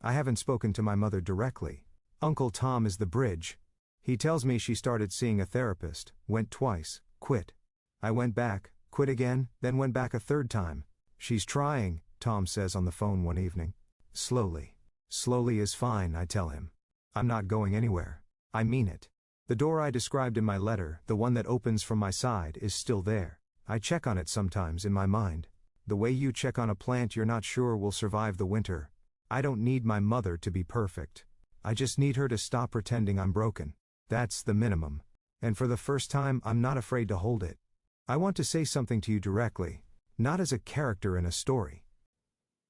I haven't spoken to my mother directly. Uncle Tom is the bridge. He tells me she started seeing a therapist, went twice, quit. I went back, quit again, then went back a 3rd time. She's trying, Tom says on the phone one evening. Slowly. Slowly is fine, I tell him. I'm not going anywhere. I mean it. The door I described in my letter, the one that opens from my side, is still there. I check on it sometimes in my mind. The way you check on a plant you're not sure will survive the winter. I don't need my mother to be perfect. I just need her to stop pretending I'm broken. That's the minimum. And for the first time I'm not afraid to hold it. I want to say something to you directly, not as a character in a story.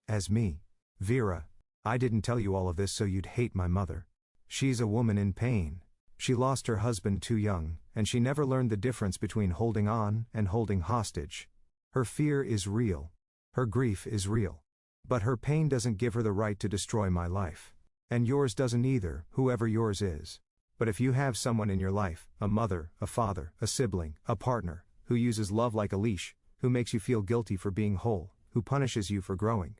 As me. Vera. I didn't tell you all of this so you'd hate my mother. She's a woman in pain. She lost her husband too young, and she never learned the difference between holding on and holding hostage. Her fear is real. Her grief is real. But her pain doesn't give her the right to destroy my life. And yours doesn't either, whoever yours is. But if you have someone in your life, a mother, a father, a sibling, a partner, who uses love like a leash, who makes you feel guilty for being whole, who punishes you for growing,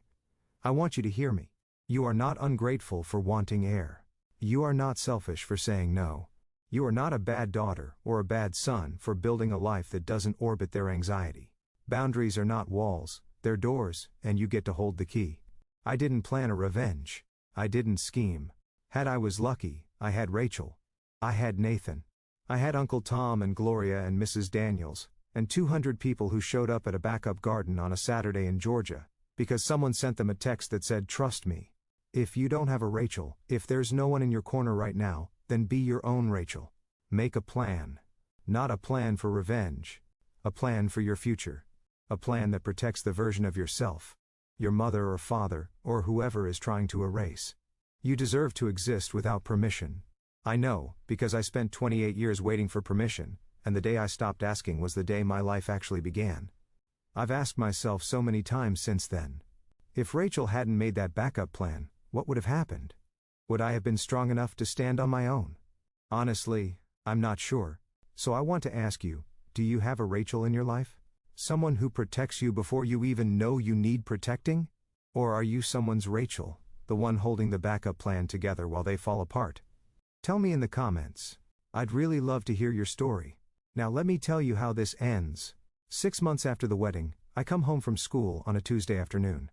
I want you to hear me. You are not ungrateful for wanting air. You are not selfish for saying no. You are not a bad daughter or a bad son for building a life that doesn't orbit their anxiety. Boundaries are not walls, they're doors, and you get to hold the key. I didn't plan a revenge. I didn't scheme. Had I was lucky, I had Rachel. I had Nathan. I had Uncle Tom and Gloria and Mrs. Daniels, and 200 people who showed up at a backup garden on a Saturday in Georgia, because someone sent them a text that said, "Trust me." If you don't have a Rachel, if there's no one in your corner right now, then be your own Rachel. Make a plan. Not a plan for revenge. A plan for your future. A plan that protects the version of yourself, your mother or father, or whoever is trying to erase. You deserve to exist without permission. I know, because I spent 28 years waiting for permission, and the day I stopped asking was the day my life actually began. I've asked myself so many times since then. If Rachel hadn't made that backup plan, what would have happened? Would I have been strong enough to stand on my own? Honestly, I'm not sure. So I want to ask you, do you have a Rachel in your life? Someone who protects you before you even know you need protecting? Or are you someone's Rachel, the one holding the backup plan together while they fall apart? Tell me in the comments. I'd really love to hear your story. Now let me tell you how this ends. 6 months after the wedding, I come home from school on a Tuesday afternoon.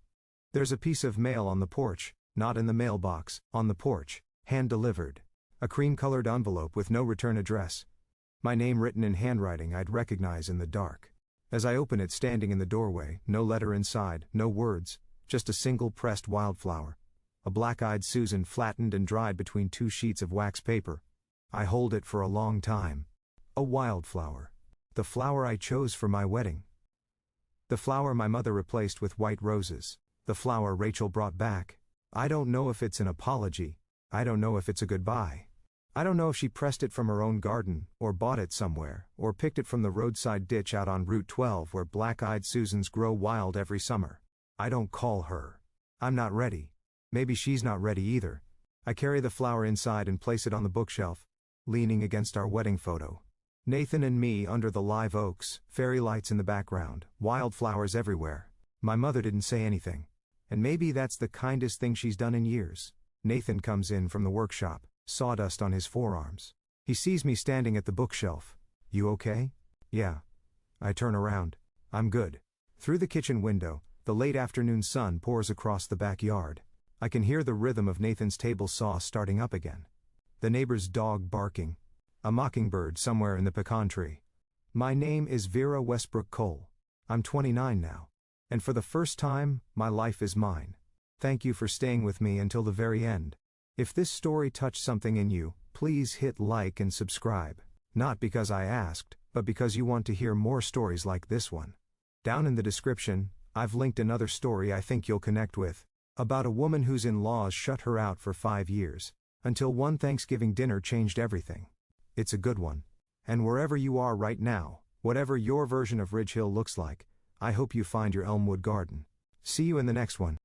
There's a piece of mail on the porch, not in the mailbox, on the porch, hand-delivered. A cream-colored envelope with no return address. My name written in handwriting I'd recognize in the dark. As I open it, standing in the doorway, no letter inside, no words, just a single pressed wildflower. A black-eyed Susan flattened and dried between 2 sheets of wax paper. I hold it for a long time. A wildflower. The flower I chose for my wedding. The flower my mother replaced with white roses. The flower Rachel brought back. I don't know if it's an apology. I don't know if it's a goodbye. I don't know if she pressed it from her own garden, or bought it somewhere, or picked it from the roadside ditch out on Route 12 where black-eyed Susans grow wild every summer. I don't call her. I'm not ready. Maybe she's not ready either. I carry the flower inside and place it on the bookshelf, leaning against our wedding photo. Nathan and me under the live oaks, fairy lights in the background, wildflowers everywhere. My mother didn't say anything. And maybe that's the kindest thing she's done in years. Nathan comes in from the workshop, sawdust on his forearms. He sees me standing at the bookshelf. You okay? Yeah. I turn around. I'm good. Through the kitchen window, the late afternoon sun pours across the backyard. I can hear the rhythm of Nathan's table saw starting up again. The neighbor's dog barking. A mockingbird somewhere in the pecan tree. My name is Vera Westbrook Cole. I'm 29 now. And for the first time, my life is mine. Thank you for staying with me until the very end. If this story touched something in you, please hit like and subscribe. Not because I asked, but because you want to hear more stories like this one. Down in the description, I've linked another story I think you'll connect with. About a woman whose in-laws shut her out for 5 years. Until one Thanksgiving dinner changed everything. It's a good one. And wherever you are right now, whatever your version of Ridge Hill looks like, I hope you find your Elmwood garden. See you in the next one.